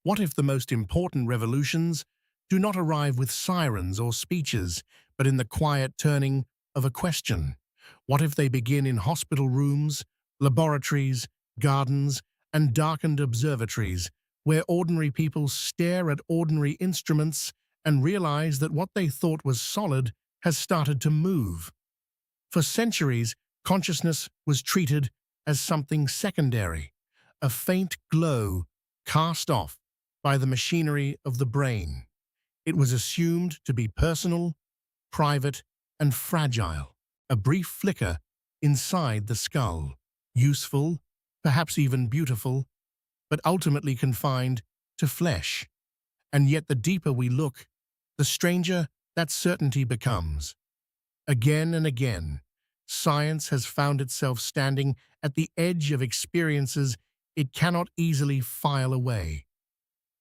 What if the most important revolutions do not arrive with sirens or speeches, but in the quiet turning of a question? What if they begin in hospital rooms, laboratories, gardens, and darkened observatories, where ordinary people stare at ordinary instruments and realize that what they thought was solid has started to move? For centuries, consciousness was treated as something secondary, a faint glow cast off by the machinery of the brain. It was assumed to be personal, private, and fragile, a brief flicker inside the skull, useful, perhaps even beautiful, but ultimately confined to flesh. And yet the deeper we look, the stranger that certainty becomes. Again and again, science has found itself standing at the edge of experiences it cannot easily file away.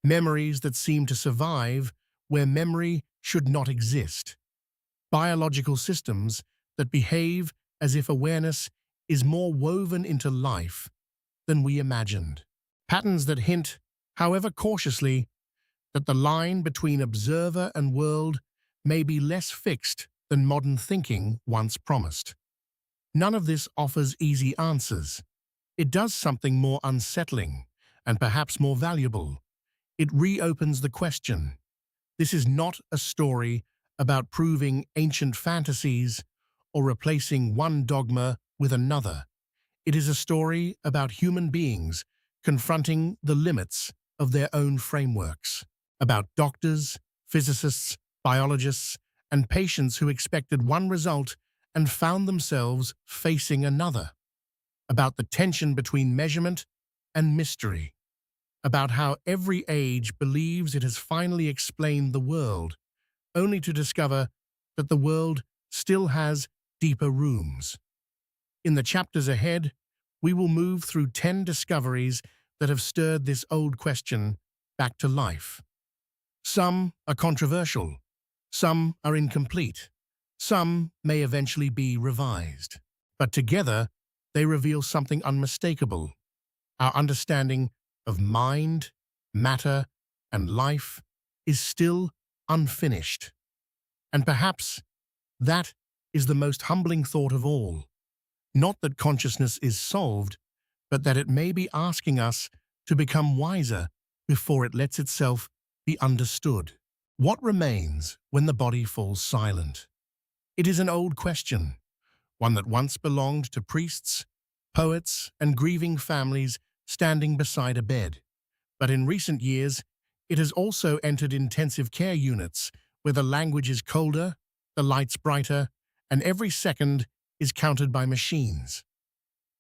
Memories that seem to survive where memory should not exist. Biological systems that behave as if awareness is more woven into life than we imagined. Patterns that hint, however cautiously, that the line between observer and world may be less fixed than modern thinking once promised. None of this offers easy answers. It does something more unsettling and perhaps more valuable. It reopens the question. This is not a story about proving ancient fantasies or replacing one dogma with another. It is a story about human beings confronting the limits of their own frameworks, about doctors, physicists, biologists, and patients who expected one result and found themselves facing another, about the tension between measurement and mystery, about how every age believes it has finally explained the world, only to discover that the world still has deeper rooms. In the chapters ahead, we will move through 10 discoveries that have stirred this old question back to life. Some are controversial, some are incomplete, some may eventually be revised. But together, they reveal something unmistakable. Our understanding of mind, matter, and life is still unfinished. And perhaps that is the most humbling thought of all. Not that consciousness is solved, but that it may be asking us to become wiser before it lets itself be understood. What remains when the body falls silent? It is an old question, one that once belonged to priests, poets, and grieving families standing beside a bed. But in recent years, it has also entered intensive care units where the language is colder, the lights brighter, and every second is counted by machines.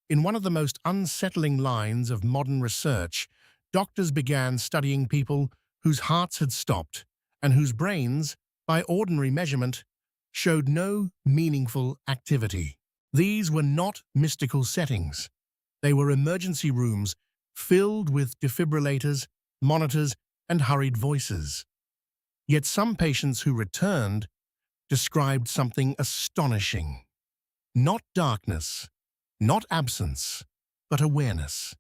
In one of the most unsettling lines of modern research, doctors began studying people whose hearts had stopped and whose brains, by ordinary measurement, showed no meaningful activity. These were not mystical settings. They were emergency rooms filled with defibrillators, monitors, and hurried voices. Yet some patients who returned described something astonishing. Not darkness, not absence, but awareness.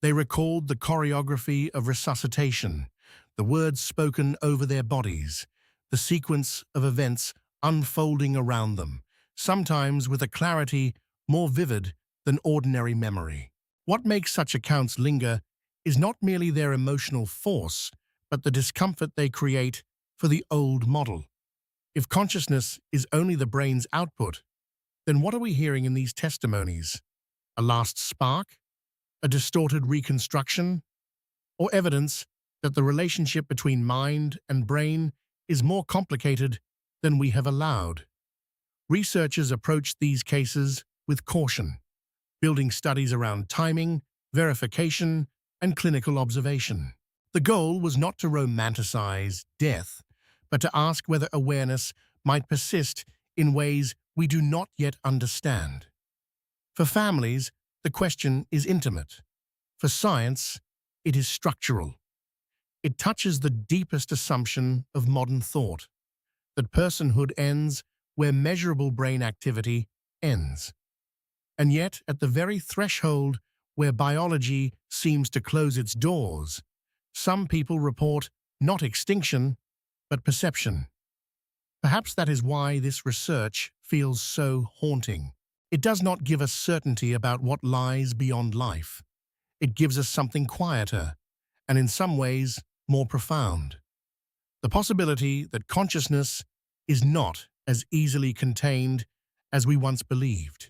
They recalled the choreography of resuscitation, the words spoken over their bodies, the sequence of events unfolding around them, sometimes with a clarity more vivid than ordinary memory. What makes such accounts linger is not merely their emotional force, but the discomfort they create for the old model. If consciousness is only the brain's output, then what are we hearing in these testimonies? A last spark? A distorted reconstruction? Or evidence that the relationship between mind and brain is more complicated than we have allowed? Researchers approach these cases with caution, building studies around timing, verification, and clinical observation. The goal was not to romanticize death, but to ask whether awareness might persist in ways we do not yet understand. For families, the question is intimate. For science, it is structural. It touches the deepest assumption of modern thought, that personhood ends where measurable brain activity ends. And yet, at the very threshold where biology seems to close its doors, Some people report not extinction, but perception. Perhaps that is why this research feels so haunting. It does not give us certainty about what lies beyond life. It gives us something quieter, and in some ways, more profound. The possibility that consciousness is not as easily contained as we once believed.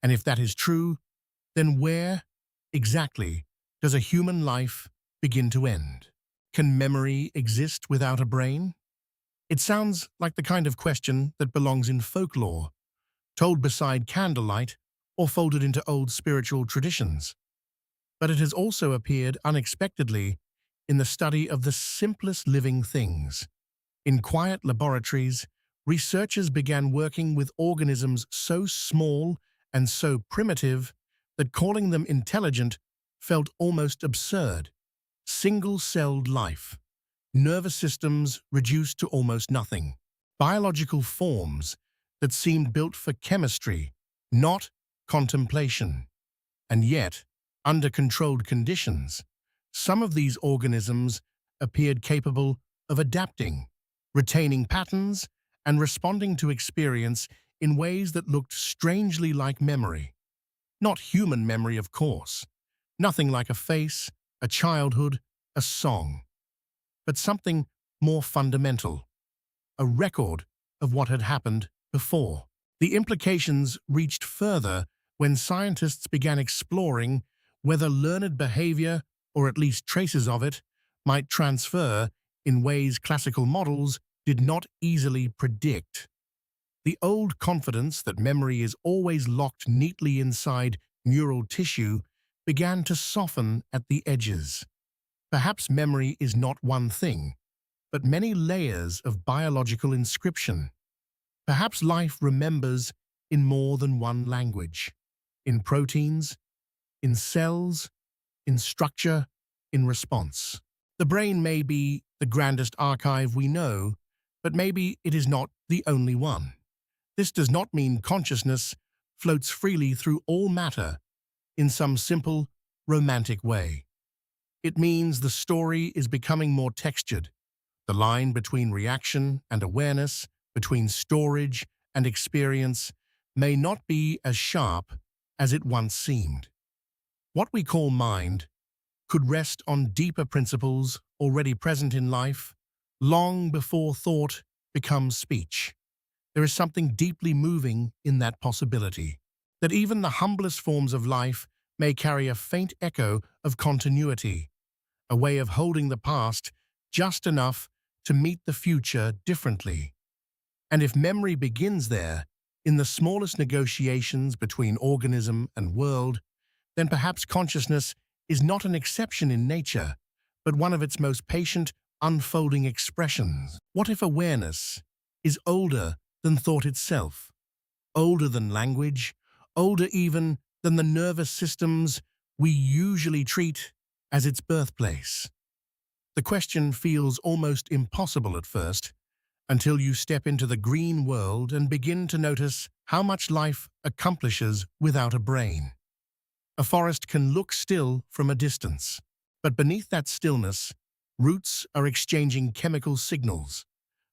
And if that is true, then where, exactly, does a human life begin to end? Can memory exist without a brain? It sounds like the kind of question that belongs in folklore, told beside candlelight or folded into old spiritual traditions. But it has also appeared unexpectedly in the study of the simplest living things. In quiet laboratories, researchers began working with organisms so small and so primitive that calling them intelligent felt almost absurd. Single-celled life, nervous systems reduced to almost nothing, biological forms that seemed built for chemistry, not contemplation. And yet, under controlled conditions, some of these organisms appeared capable of adapting, retaining patterns, and responding to experience in ways that looked strangely like memory. Not human memory, of course. Nothing like a face, a childhood, a song. But something more fundamental. A record of what had happened before. The implications reached further when scientists began exploring whether learned behavior, or at least traces of it, might transfer in ways classical models did not easily predict. The old confidence that memory is always locked neatly inside neural tissue began to soften at the edges. Perhaps memory is not one thing, but many layers of biological inscription. Perhaps life remembers in more than one language. In proteins, in cells, in structure, in response. The brain may be the grandest archive we know, but maybe it is not the only one. This does not mean consciousness floats freely through all matter in some simple, romantic way. It means the story is becoming more textured. The line between reaction and awareness, between storage and experience, may not be as sharp as it once seemed. What we call mind could rest on deeper principles already present in life, long before thought becomes speech. There is something deeply moving in that possibility, that even the humblest forms of life may carry a faint echo of continuity, a way of holding the past just enough to meet the future differently. And if memory begins there, in the smallest negotiations between organism and world, then perhaps consciousness is not an exception in nature, but one of its most patient, unfolding expressions. What if awareness is older than thought itself, older than language, older even than the nervous systems we usually treat as its birthplace? The question feels almost impossible at first, until you step into the green world and begin to notice how much life accomplishes without a brain. A forest can look still from a distance, but beneath that stillness, roots are exchanging chemical signals.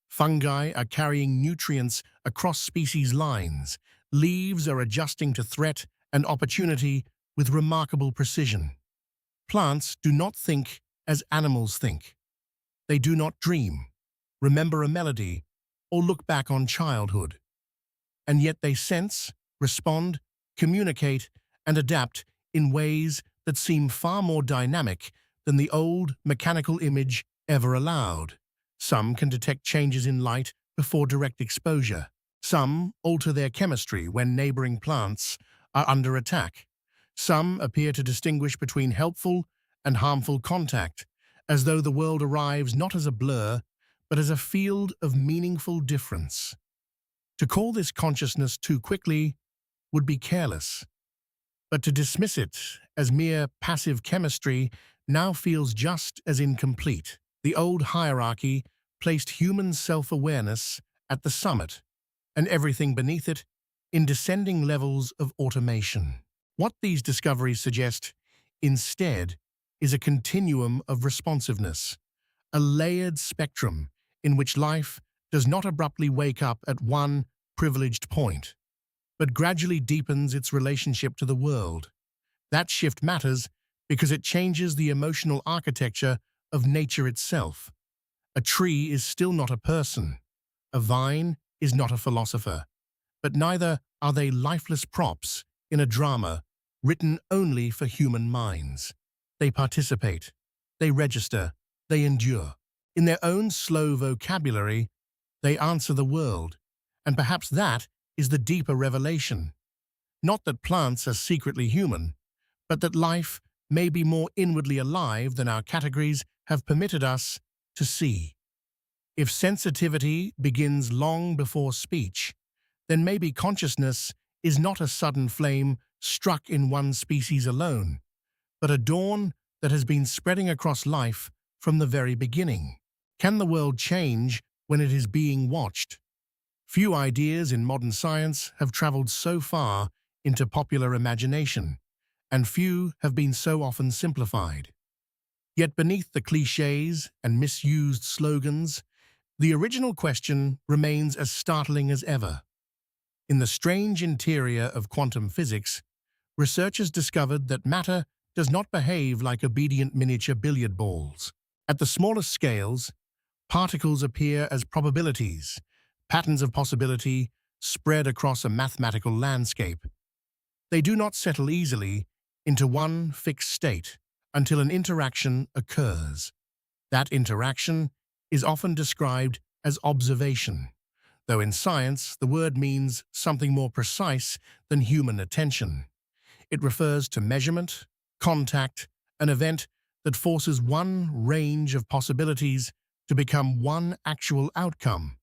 Fungi are carrying nutrients across species lines. Leaves are adjusting to threat and opportunity with remarkable precision. Plants do not think as animals think. They do not dream, remember a melody, or look back on childhood. And yet they sense, respond, communicate, and adapt in ways that seem far more dynamic than the old mechanical image ever allowed. Some can detect changes in light before direct exposure. Some alter their chemistry when neighboring plants are under attack. Some appear to distinguish between helpful and harmful contact, as though the world arrives not as a blur, but as a field of meaningful difference. To call this consciousness too quickly would be careless, but to dismiss it as mere passive chemistry now feels just as incomplete. The old hierarchy placed human self-awareness at the summit, and everything beneath it in descending levels of automation. What these discoveries suggest, instead, is a continuum of responsiveness, a layered spectrum in which life does not abruptly wake up at one privileged point, but gradually deepens its relationship to the world. That shift matters because it changes the emotional architecture of nature itself. A tree is still not a person. A vine is not a philosopher. But neither are they lifeless props in a drama written only for human minds. They participate, they register, they endure. In their own slow vocabulary, they answer the world, and perhaps that is the deeper revelation. Not that plants are secretly human, but that life may be more inwardly alive than our categories have permitted us to see. If sensitivity begins long before speech, then maybe consciousness is not a sudden flame struck in one species alone, but a dawn that has been spreading across life from the very beginning. Can the world change when it is being watched? Few ideas in modern science have traveled so far into popular imagination, and few have been so often simplified. Yet beneath the cliches and misused slogans, the original question remains as startling as ever. In the strange interior of quantum physics, researchers discovered that matter does not behave like obedient miniature billiard balls. At the smallest scales, particles appear as probabilities, patterns of possibility spread across a mathematical landscape. They do not settle easily into one fixed state until an interaction occurs. That interaction is often described as observation, though in science the word means something more precise than human attention. It refers to measurement, contact, an event that forces one range of possibilities to become one actual outcome.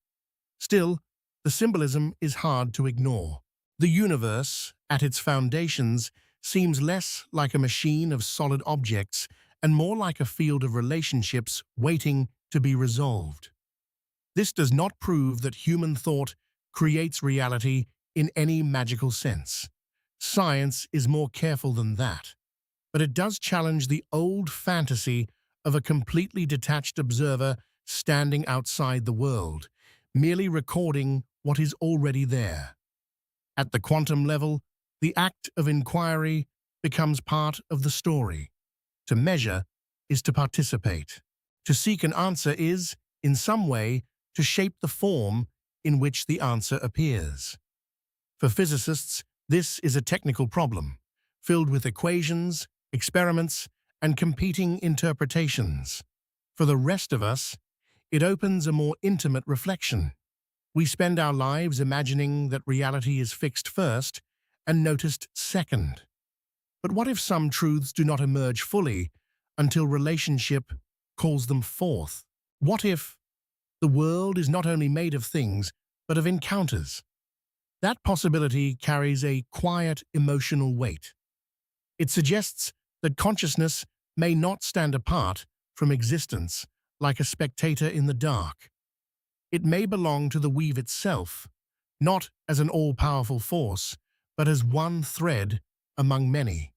Still, the symbolism is hard to ignore. The universe, at its foundations, seems less like a machine of solid objects and more like a field of relationships waiting to be resolved. This does not prove that human thought creates reality in any magical sense. Science is more careful than that, but it does challenge the old fantasy of a completely detached observer standing outside the world, merely recording what is already there. At the quantum level, the act of inquiry becomes part of the story. To measure is to participate. To seek an answer is, in some way, to shape the form in which the answer appears. For physicists, this is a technical problem, filled with equations, experiments, and competing interpretations. For the rest of us, it opens a more intimate reflection. We spend our lives imagining that reality is fixed first and noticed second. But what if some truths do not emerge fully until relationship calls them forth? What if the world is not only made of things, but of encounters? That possibility carries a quiet emotional weight. It suggests that consciousness may not stand apart from existence like a spectator in the dark. It may belong to the weave itself, not as an all-powerful force, but as one thread among many.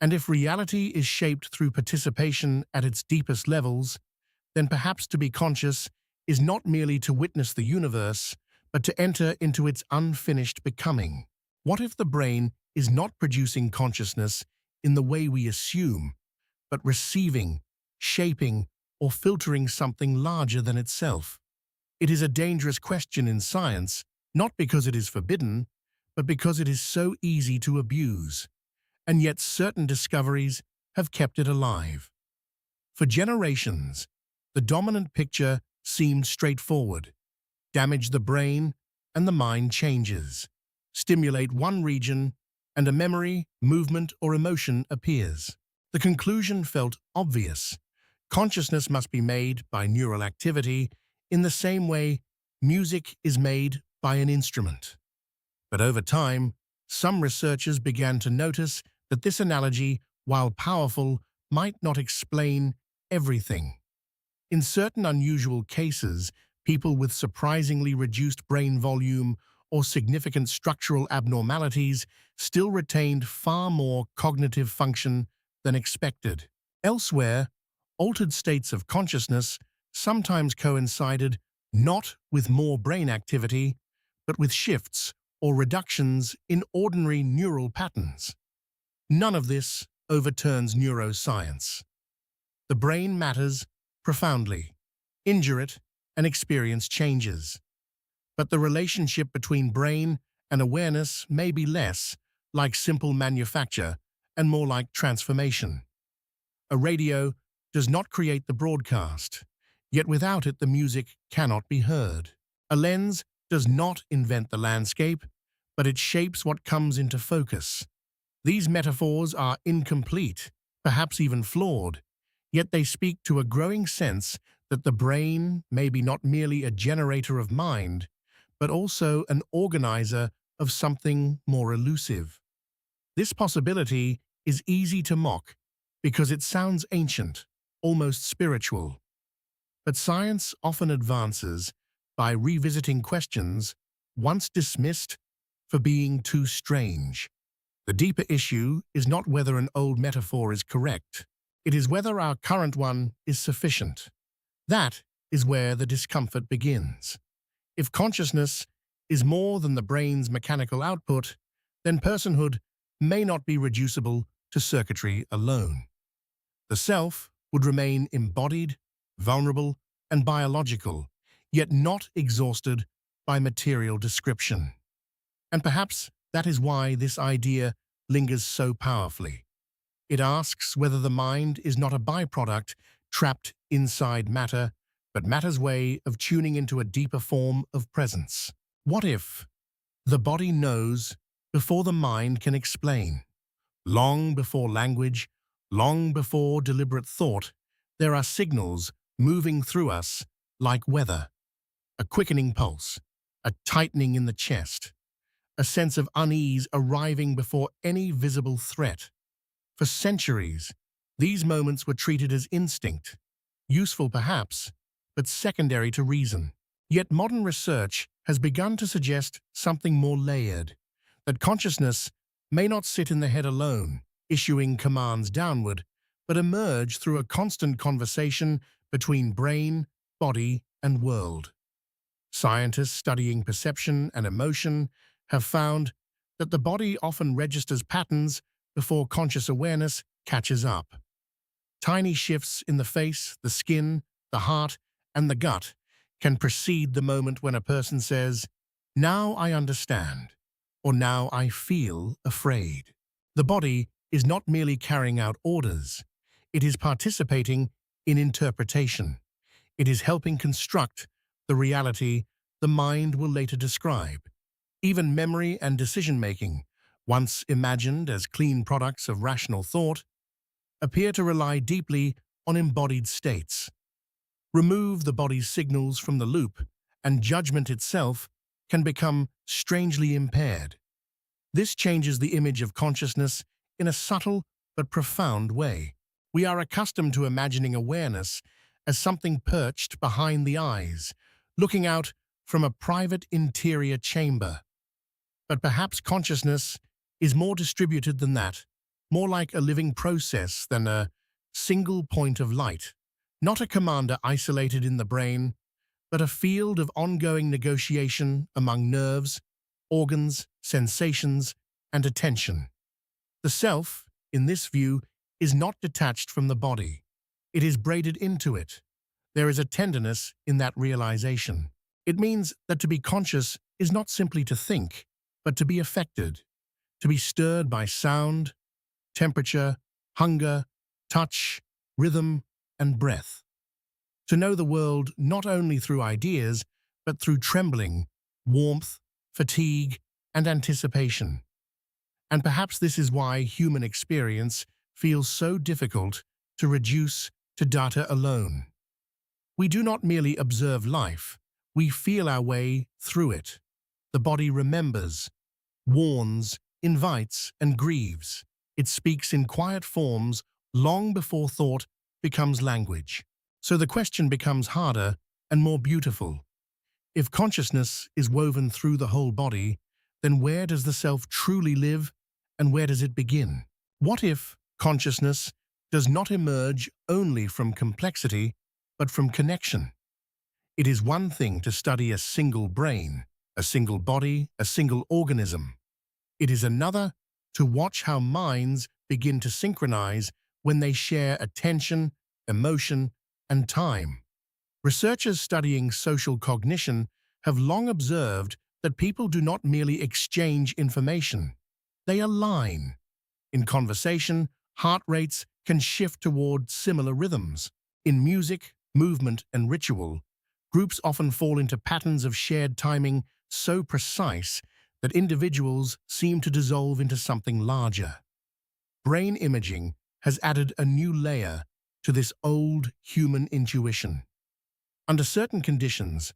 And if reality is shaped through participation at its deepest levels, then perhaps to be conscious is not merely to witness the universe, but to enter into its unfinished becoming. What if the brain is not producing consciousness in the way we assume, but receiving, shaping, or filtering something larger than itself? It is a dangerous question in science, not because it is forbidden, but because it is so easy to abuse. And yet certain discoveries have kept it alive. For generations, the dominant picture seemed straightforward. Damage the brain, and the mind changes. Stimulate one region, and a memory, movement, or emotion appears. The conclusion felt obvious. Consciousness must be made by neural activity in the same way music is made by an instrument. But over time, some researchers began to notice that this analogy, while powerful, might not explain everything. In certain unusual cases, people with surprisingly reduced brain volume or significant structural abnormalities still retained far more cognitive function than expected. Elsewhere, altered states of consciousness sometimes coincided not with more brain activity, but with shifts or reductions in ordinary neural patterns. None of this overturns neuroscience. The brain matters profoundly. Injure it, and experience changes. But the relationship between brain and awareness may be less like simple manufacture and more like transformation. A radio does not create the broadcast, yet without it the music cannot be heard. A lens does not invent the landscape, but it shapes what comes into focus. These metaphors are incomplete, perhaps even flawed, yet they speak to a growing sense that the brain may be not merely a generator of mind, but also an organizer of something more elusive. This possibility is easy to mock because it sounds ancient, almost spiritual. But science often advances by revisiting questions once dismissed for being too strange. The deeper issue is not whether an old metaphor is correct. It is whether our current one is sufficient. That is where the discomfort begins. If consciousness is more than the brain's mechanical output, then personhood may not be reducible to circuitry alone. The self would remain embodied, vulnerable, and biological, yet not exhausted by material description. And perhaps that is why this idea lingers so powerfully. It asks whether the mind is not a byproduct trapped inside matter, but matter's way of tuning into a deeper form of presence. What if the body knows before the mind can explain? Long before language, long before deliberate thought, there are signals moving through us like weather. A quickening pulse, a tightening in the chest, a sense of unease arriving before any visible threat. For centuries, these moments were treated as instinct, useful perhaps, but secondary to reason. Yet modern research has begun to suggest something more layered, that consciousness may not sit in the head alone, issuing commands downward, but emerge through a constant conversation between brain, body, and world. Scientists studying perception and emotion have found that the body often registers patterns before conscious awareness catches up. Tiny shifts in the face, the skin, the heart, and the gut can precede the moment when a person says, "Now I understand," or "Now I feel afraid." The body is not merely carrying out orders, it is participating in interpretation. It is helping construct the reality the mind will later describe. Even memory and decision-making, once imagined as clean products of rational thought, appear to rely deeply on embodied states. Remove the body's signals from the loop, and judgment itself can become strangely impaired. This changes the image of consciousness in a subtle but profound way. We are accustomed to imagining awareness as something perched behind the eyes, looking out from a private interior chamber. But perhaps consciousness is more distributed than that, more like a living process than a single point of light. Not a commander isolated in the brain, but a field of ongoing negotiation among nerves, organs, sensations, and attention. The self, in this view, is not detached from the body. It is braided into it. There is a tenderness in that realization. It means that to be conscious is not simply to think, but to be affected, to be stirred by sound, temperature, hunger, touch, rhythm, and breath. To know the world not only through ideas, but through trembling, warmth, fatigue, and anticipation. And perhaps this is why human experience feels so difficult to reduce to data alone. We do not merely observe life, we feel our way through it. The body remembers, warns, invites, and grieves. It speaks in quiet forms long before thought becomes language. So the question becomes harder and more beautiful. If consciousness is woven through the whole body, then where does the self truly live and where does it begin? What if consciousness does not emerge only from complexity, but from connection. It is one thing to study a single brain, a single body, a single organism. It is another to watch how minds begin to synchronize when they share attention, emotion, and time. Researchers studying social cognition have long observed that people do not merely exchange information, they align. In conversation, heart rates can shift toward similar rhythms. In music, movement, and ritual, groups often fall into patterns of shared timing so precise that individuals seem to dissolve into something larger. Brain imaging has added a new layer to this old human intuition. Under certain conditions,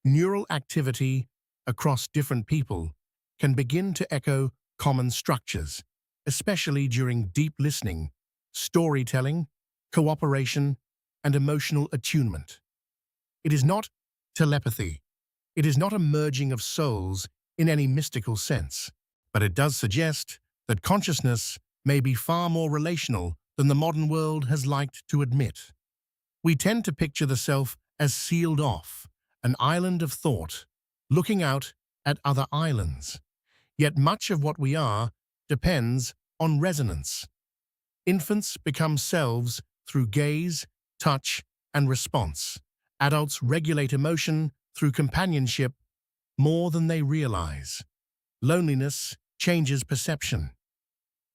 neural activity across different people can begin to echo common structures, especially during deep listening, storytelling, cooperation, and emotional attunement. It is not telepathy. It is not a merging of souls in any mystical sense, but it does suggest that consciousness may be far more relational than the modern world has liked to admit. We tend to picture the self as sealed off, an island of thought, looking out at other islands. Yet much of what we are depends on resonance. Infants become selves through gaze, touch, and response. Adults regulate emotion through companionship more than they realize. Loneliness changes perception.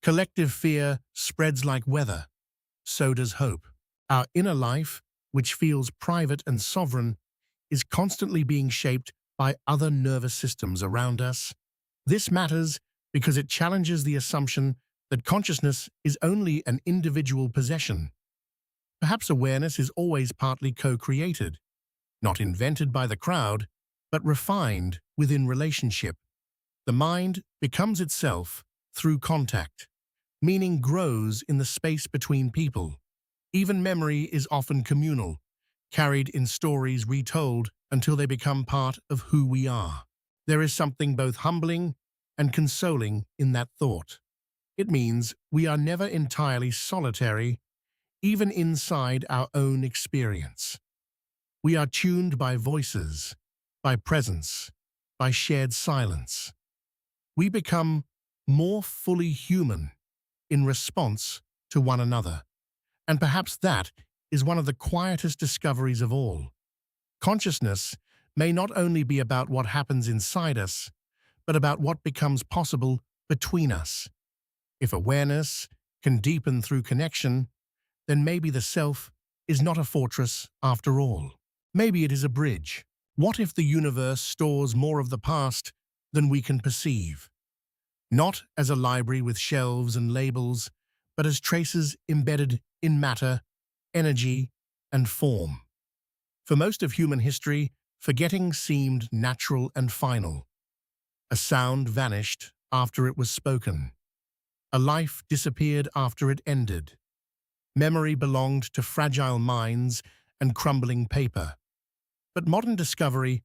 Collective fear spreads like weather. So does hope. Our inner life, which feels private and sovereign, is constantly being shaped by other nervous systems around us. This matters because it challenges the assumption that consciousness is only an individual possession. Perhaps awareness is always partly co-created, not invented by the crowd, but refined within relationship. The mind becomes itself through contact. Meaning grows in the space between people. Even memory is often communal, carried in stories retold until they become part of who we are. There is something both humbling and consoling in that thought. It means we are never entirely solitary, even inside our own experience. We are tuned by voices, by presence, by shared silence. We become more fully human in response to one another. And perhaps that is one of the quietest discoveries of all. Consciousness may not only be about what happens inside us, but about what becomes possible between us. If awareness can deepen through connection, then maybe the self is not a fortress after all. Maybe it is a bridge. What if the universe stores more of the past than we can perceive? Not as a library with shelves and labels, but as traces embedded in matter, energy, and form. For most of human history, forgetting seemed natural and final. A sound vanished after it was spoken. A life disappeared after it ended. Memory belonged to fragile minds and crumbling paper. But modern discovery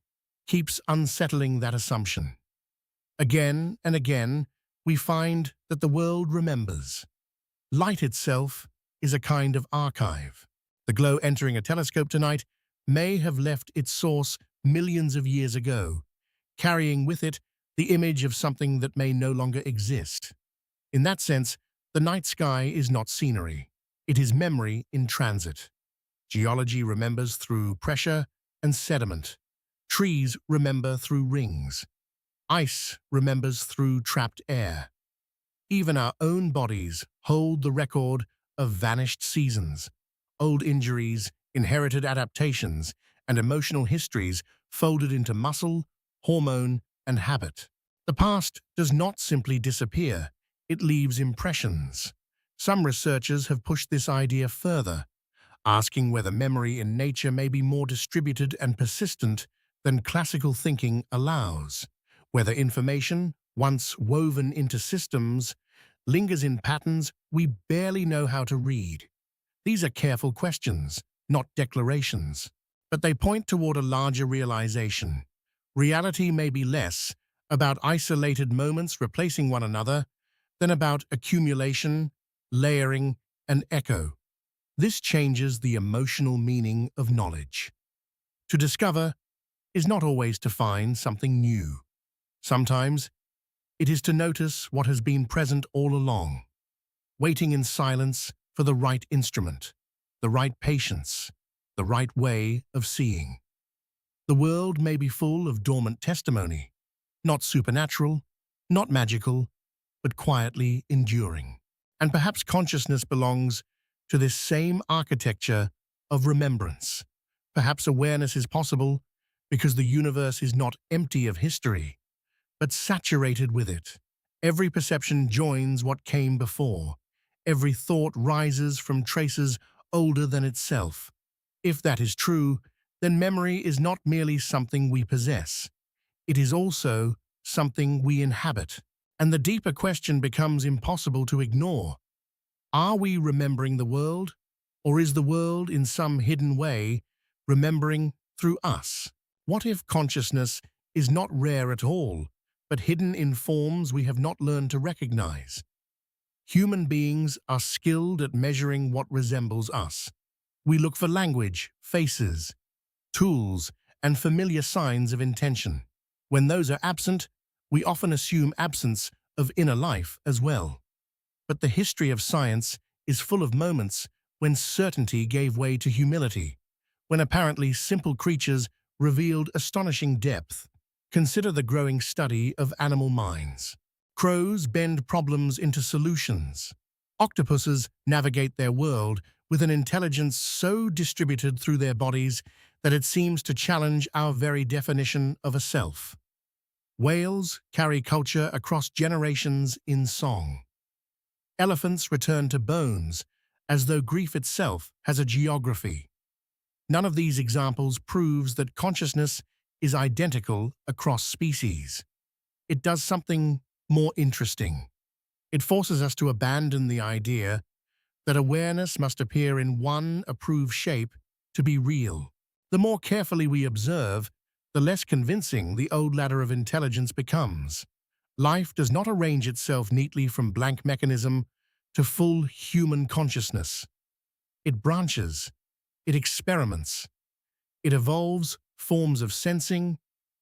keeps unsettling that assumption. Again and again, we find that the world remembers. Light itself is a kind of archive. The glow entering a telescope tonight may have left its source millions of years ago, carrying with it the image of something that may no longer exist. In that sense, the night sky is not scenery. It is memory in transit. Geology remembers through pressure and sediment. Trees remember through rings. Ice remembers through trapped air. Even our own bodies hold the record of vanished seasons, old injuries, inherited adaptations, and emotional histories folded into muscle, hormone, and habit. The past does not simply disappear, it leaves impressions. Some researchers have pushed this idea further, asking whether memory in nature may be more distributed and persistent than classical thinking allows. Whether information, once woven into systems, lingers in patterns we barely know how to read. These are careful questions, not declarations, but they point toward a larger realization. Reality may be less about isolated moments replacing one another than about accumulation, layering, and echo. This changes the emotional meaning of knowledge. To discover is not always to find something new. Sometimes it is to notice what has been present all along, waiting in silence for the right instrument, the right patience, the right way of seeing. The world may be full of dormant testimony, not supernatural, not magical, but quietly enduring. And perhaps consciousness belongs to this same architecture of remembrance. Perhaps awareness is possible because the universe is not empty of history, but saturated with it. Every perception joins what came before. Every thought rises from traces older than itself. If that is true, then memory is not merely something we possess. It is also something we inhabit. And the deeper question becomes impossible to ignore. Are we remembering the world, or is the world in some hidden way remembering through us? What if consciousness is not rare at all, but hidden in forms we have not learned to recognize? Human beings are skilled at measuring what resembles us. We look for language, faces, tools, and familiar signs of intention. When those are absent, we often assume absence of inner life as well. But the history of science is full of moments when certainty gave way to humility, when apparently simple creatures revealed astonishing depth. Consider the growing study of animal minds. Crows bend problems into solutions. Octopuses navigate their world with an intelligence so distributed through their bodies that it seems to challenge our very definition of a self. Whales carry culture across generations in song. Elephants return to bones, as though grief itself has a geography. None of these examples proves that consciousness is identical across species. It does something more interesting. It forces us to abandon the idea that awareness must appear in one approved shape to be real. The more carefully we observe, the less convincing the old ladder of intelligence becomes. Life does not arrange itself neatly from blank mechanism to full human consciousness. It branches, it experiments, it evolves forms of sensing,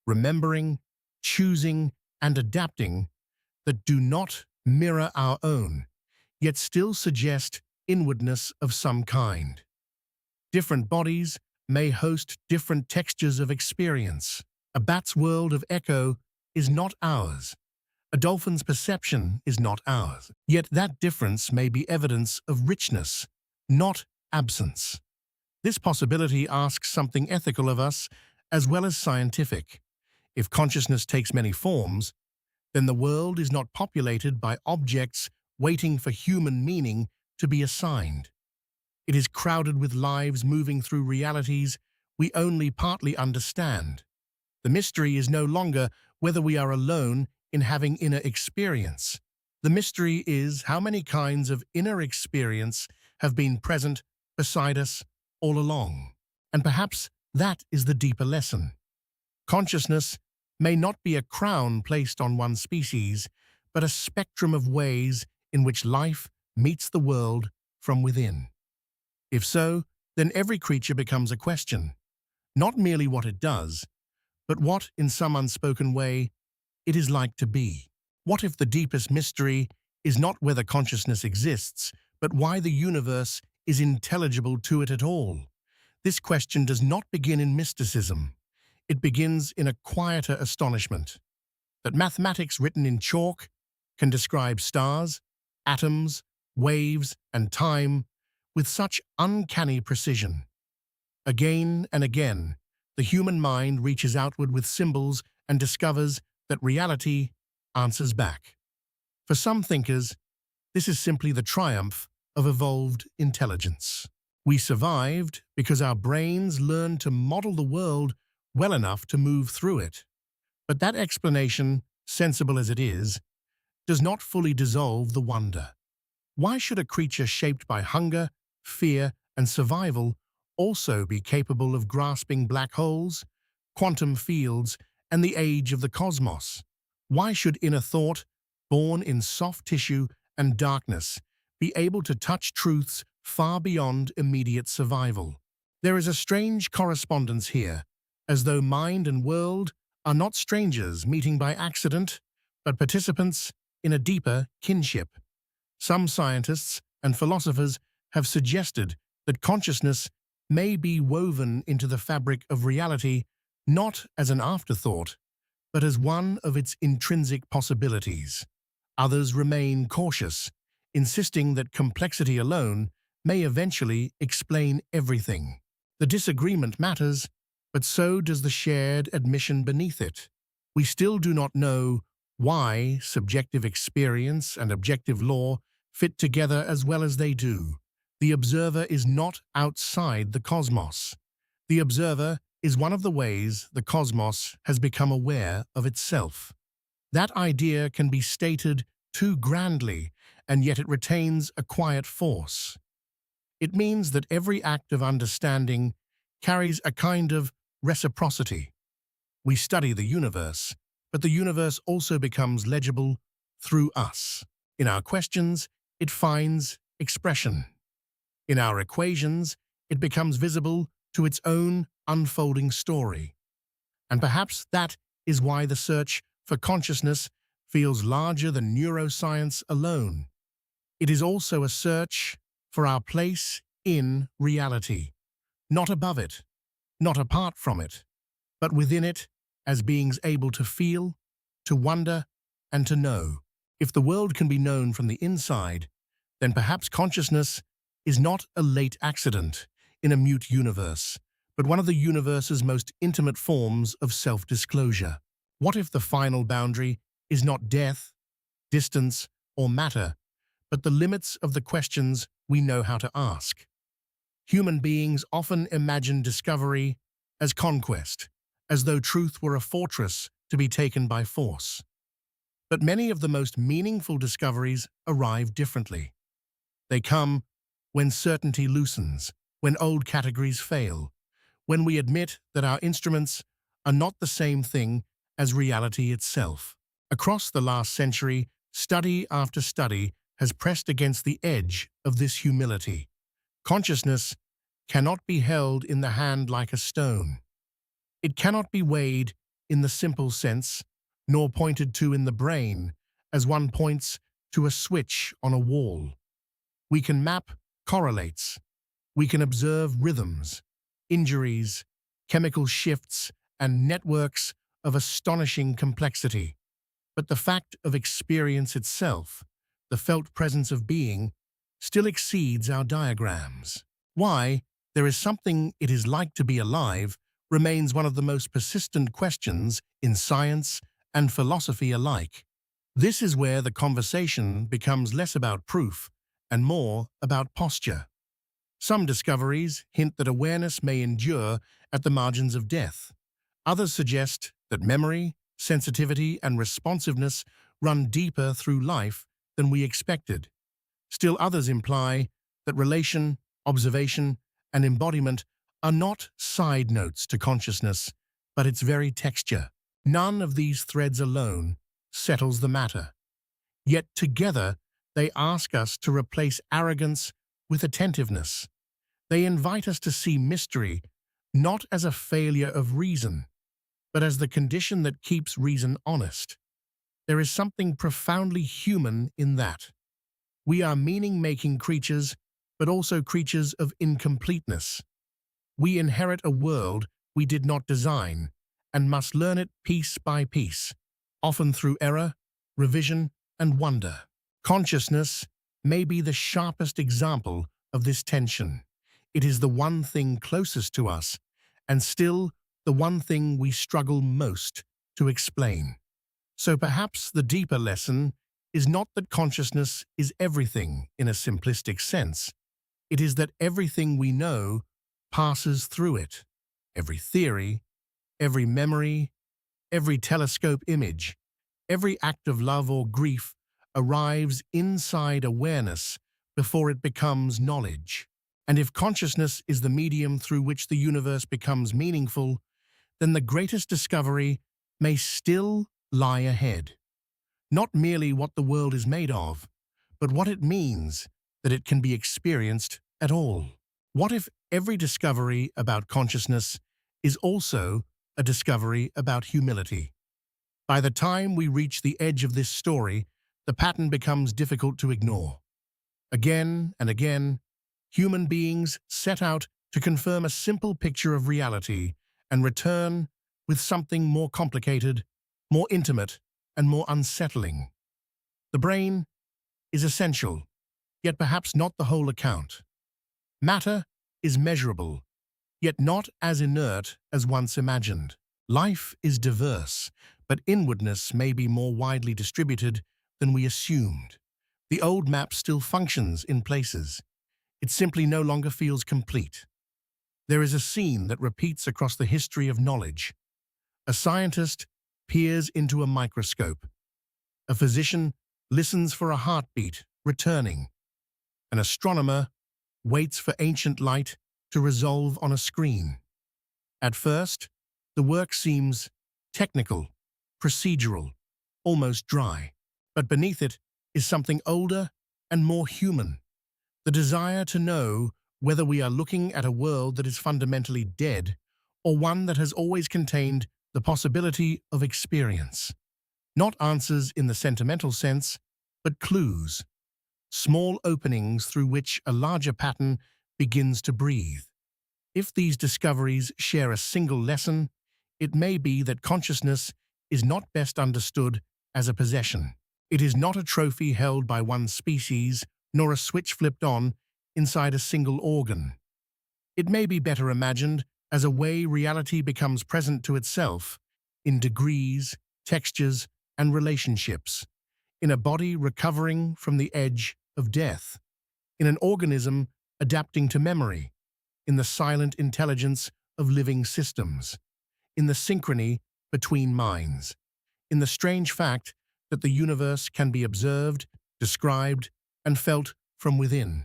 remembering, choosing, and adapting that do not mirror our own, yet still suggest inwardness of some kind. Different bodies may host different textures of experience. A bat's world of echo is not ours. A dolphin's perception is not ours. Yet that difference may be evidence of richness, not absence. This possibility asks something ethical of us as well as scientific. If consciousness takes many forms, then the world is not populated by objects waiting for human meaning to be assigned. It is crowded with lives moving through realities we only partly understand. The mystery is no longer whether we are alone in having inner experience. The mystery is how many kinds of inner experience have been present beside us all along. And perhaps that is the deeper lesson. Consciousness may not be a crown placed on one species, but a spectrum of ways in which life meets the world from within. If so, then every creature becomes a question, not merely what it does, but what, in some unspoken way, it is like to be. What if the deepest mystery is not whether consciousness exists, but why the universe is intelligible to it at all? This question does not begin in mysticism. It begins in a quieter astonishment that mathematics written in chalk can describe stars, atoms, waves, and time with such uncanny precision. Again and again, the human mind reaches outward with symbols and discovers that reality answers back. For some thinkers, this is simply the triumph of evolved intelligence. We survived because our brains learned to model the world well enough to move through it. But that explanation, sensible as it is, does not fully dissolve the wonder. Why should a creature shaped by hunger, fear, and survival also be capable of grasping black holes, quantum fields, and the age of the cosmos? Why should inner thought, born in soft tissue and darkness, be able to touch truths far beyond immediate survival. There is a strange correspondence here, as though mind and world are not strangers meeting by accident, but participants in a deeper kinship. Some scientists and philosophers have suggested that consciousness may be woven into the fabric of reality not as an afterthought, but as one of its intrinsic possibilities. Others remain cautious, insisting that complexity alone may eventually explain everything. The disagreement matters, but so does the shared admission beneath it. We still do not know why subjective experience and objective law fit together as well as they do. The observer is not outside the cosmos. The observer is one of the ways the cosmos has become aware of itself. That idea can be stated too grandly, and yet it retains a quiet force. It means that every act of understanding carries a kind of reciprocity. We study the universe, but the universe also becomes legible through us. In our questions, it finds expression. In our equations, it becomes visible to its own unfolding story. And perhaps that is why the search for consciousness feels larger than neuroscience alone. It is also a search for our place in reality, not above it, not apart from it, but within it as beings able to feel, to wonder, and to know. If the world can be known from the inside, then perhaps consciousness is not a late accident in a mute universe, but one of the universe's most intimate forms of self-disclosure. What if the final boundary is not death, distance, or matter, but the limits of the questions we know how to ask? Human beings often imagine discovery as conquest, as though truth were a fortress to be taken by force. But many of the most meaningful discoveries arrive differently. They come when certainty loosens, when old categories fail, when we admit that our instruments are not the same thing as reality itself. Across the last century, study after study has pressed against the edge of this humility. Consciousness cannot be held in the hand like a stone. It cannot be weighed in the simple sense, nor pointed to in the brain as one points to a switch on a wall. We can map correlates. We can observe rhythms, injuries, chemical shifts, and networks of astonishing complexity. But the fact of experience itself, the felt presence of being, still exceeds our diagrams. Why there is something it is like to be alive remains one of the most persistent questions in science and philosophy alike. This is where the conversation becomes less about proof and more about posture. Some discoveries hint that awareness may endure at the margins of death. Others suggest that memory, sensitivity, and responsiveness run deeper through life than we expected. Still others imply that relation, observation, and embodiment are not side notes to consciousness, but its very texture. None of these threads alone settles the matter. Yet together they ask us to replace arrogance with attentiveness. They invite us to see mystery not as a failure of reason, but as the condition that keeps reason honest. There is something profoundly human in that. We are meaning-making creatures, but also creatures of incompleteness. We inherit a world we did not design, and must learn it piece by piece, often through error, revision, and wonder. Consciousness may be the sharpest example of this tension. It is the one thing closest to us, and still the one thing we struggle most to explain. So perhaps the deeper lesson is not that consciousness is everything in a simplistic sense. It is that everything we know passes through it. Every theory, every memory, every telescope image, every act of love or grief arrives inside awareness before it becomes knowledge. And if consciousness is the medium through which the universe becomes meaningful, then the greatest discovery may still lie ahead. Not merely what the world is made of, but what it means that it can be experienced at all? What if every discovery about consciousness is also a discovery about humility? By the time we reach the edge of this story, the pattern becomes difficult to ignore. Again and again, human beings set out to confirm a simple picture of reality and return with something more complicated, more intimate, and more unsettling. The brain is essential, yet perhaps not the whole account. Matter is measurable, yet not as inert as once imagined. Life is diverse, but inwardness may be more widely distributed than we assumed. The old map still functions in places. It simply no longer feels complete. There is a scene that repeats across the history of knowledge. A scientist peers into a microscope. A physician listens for a heartbeat returning. An astronomer waits for ancient light to resolve on a screen. At first, the work seems technical, procedural, almost dry. But beneath it is something older and more human. The desire to know whether we are looking at a world that is fundamentally dead or one that has always contained the possibility of experience. Not answers in the sentimental sense, but clues, small openings through which a larger pattern begins to breathe. If these discoveries share a single lesson, it may be that consciousness is not best understood as a possession. It is not a trophy held by one species, nor a switch flipped on inside a single organ. It may be better imagined as a way reality becomes present to itself, in degrees, textures, and relationships, in a body recovering from the edge of death, in an organism adapting to memory, in the silent intelligence of living systems, in the synchrony between minds, in the strange fact that the universe can be observed, described, and felt from within.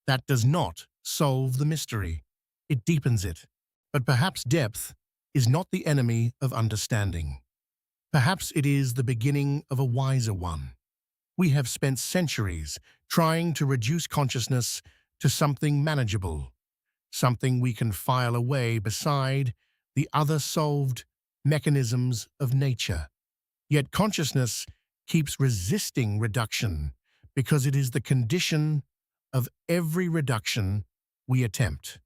That does not solve the mystery. It deepens it. But perhaps depth is not the enemy of understanding. Perhaps it is the beginning of a wiser one. We have spent centuries trying to reduce consciousness to something manageable, something we can file away beside the other solved mechanisms of nature. Yet consciousness keeps resisting reduction because it is the condition of every reduction we attempt.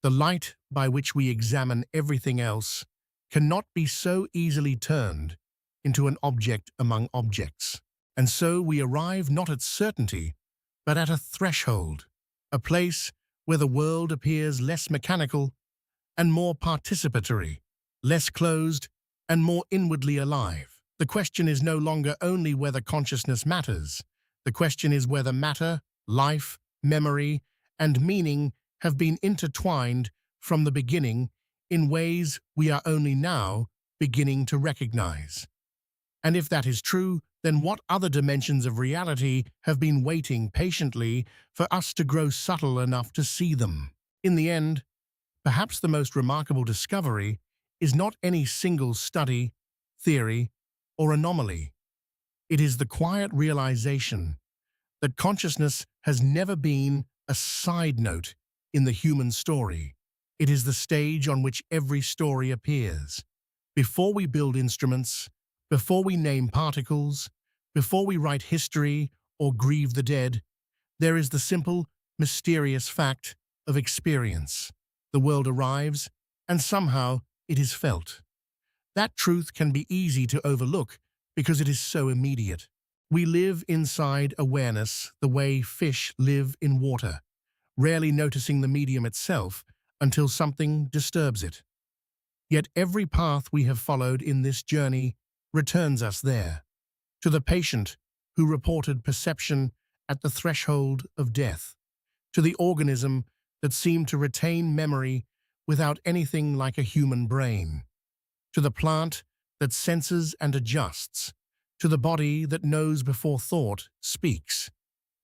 The light by which we examine everything else cannot be so easily turned into an object among objects. And so we arrive not at certainty, but at a threshold, a place where the world appears less mechanical and more participatory, less closed and more inwardly alive. The question is no longer only whether consciousness matters. The question is whether matter, life, memory, and meaning have been intertwined from the beginning in ways we are only now beginning to recognize. And if that is true, then what other dimensions of reality have been waiting patiently for us to grow subtle enough to see them? In the end, perhaps the most remarkable discovery is not any single study, theory, or anomaly. It is the quiet realization that consciousness has never been a side note in the human story. It is the stage on which every story appears. Before we build instruments, before we name particles, before we write history or grieve the dead, there is the simple, mysterious fact of experience. The world arrives, and somehow it is felt. That truth can be easy to overlook because it is so immediate. We live inside awareness the way fish live in water, rarely noticing the medium itself until something disturbs it. Yet every path we have followed in this journey returns us there, to the patient who reported perception at the threshold of death, to the organism that seemed to retain memory without anything like a human brain, to the plant that senses and adjusts, to the body that knows before thought speaks,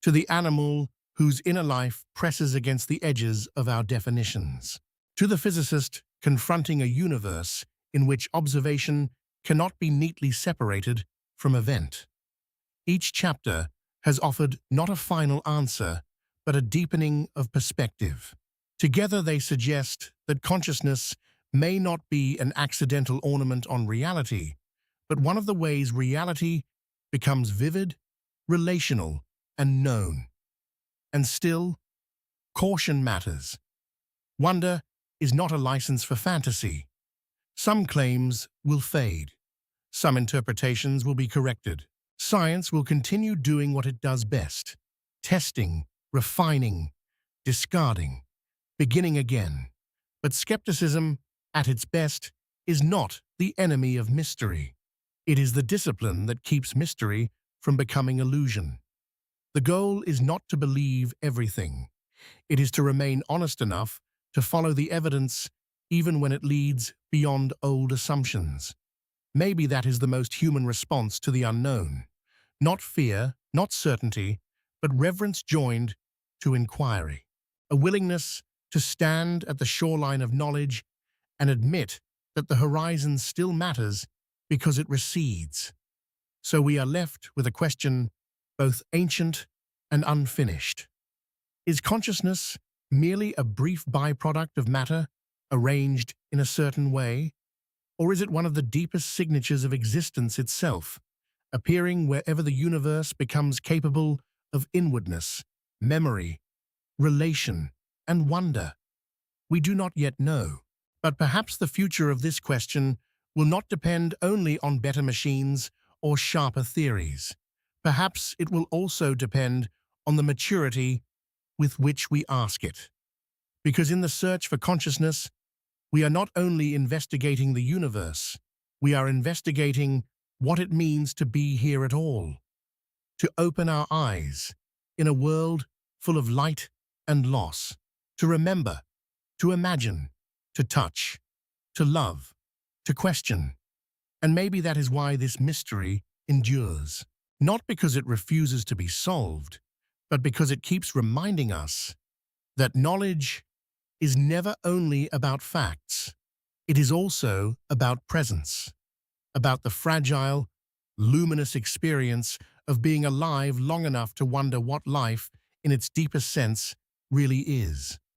to the animal whose inner life presses against the edges of our definitions, to the physicist confronting a universe in which observation cannot be neatly separated from event. Each chapter has offered not a final answer, but a deepening of perspective. Together they suggest that consciousness may not be an accidental ornament on reality, but one of the ways reality becomes vivid, relational, and known. And still, caution matters. Wonder is not a license for fantasy. Some claims will fade. Some interpretations will be corrected. Science will continue doing what it does best: testing, refining, discarding, beginning again. But skepticism, at its best, is not the enemy of mystery. It is the discipline that keeps mystery from becoming illusion. The goal is not to believe everything. It is to remain honest enough to follow the evidence even when it leads beyond old assumptions. Maybe that is the most human response to the unknown. Not fear, not certainty, but reverence joined to inquiry. A willingness to stand at the shoreline of knowledge and admit that the horizon still matters because it recedes. So we are left with a question both ancient and unfinished. Is consciousness merely a brief byproduct of matter arranged in a certain way? Or is it one of the deepest signatures of existence itself, appearing wherever the universe becomes capable of inwardness, memory, relation, and wonder? We do not yet know, but perhaps the future of this question will not depend only on better machines or sharper theories. Perhaps it will also depend on the maturity with which we ask it. Because in the search for consciousness, we are not only investigating the universe, we are investigating what it means to be here at all, to open our eyes in a world full of light and loss, to remember, to imagine, to touch, to love, to question. And maybe that is why this mystery endures, not because it refuses to be solved, but because it keeps reminding us that knowledge is never only about facts. It is also about presence, about the fragile, luminous experience of being alive long enough to wonder what life, in its deepest sense, really is.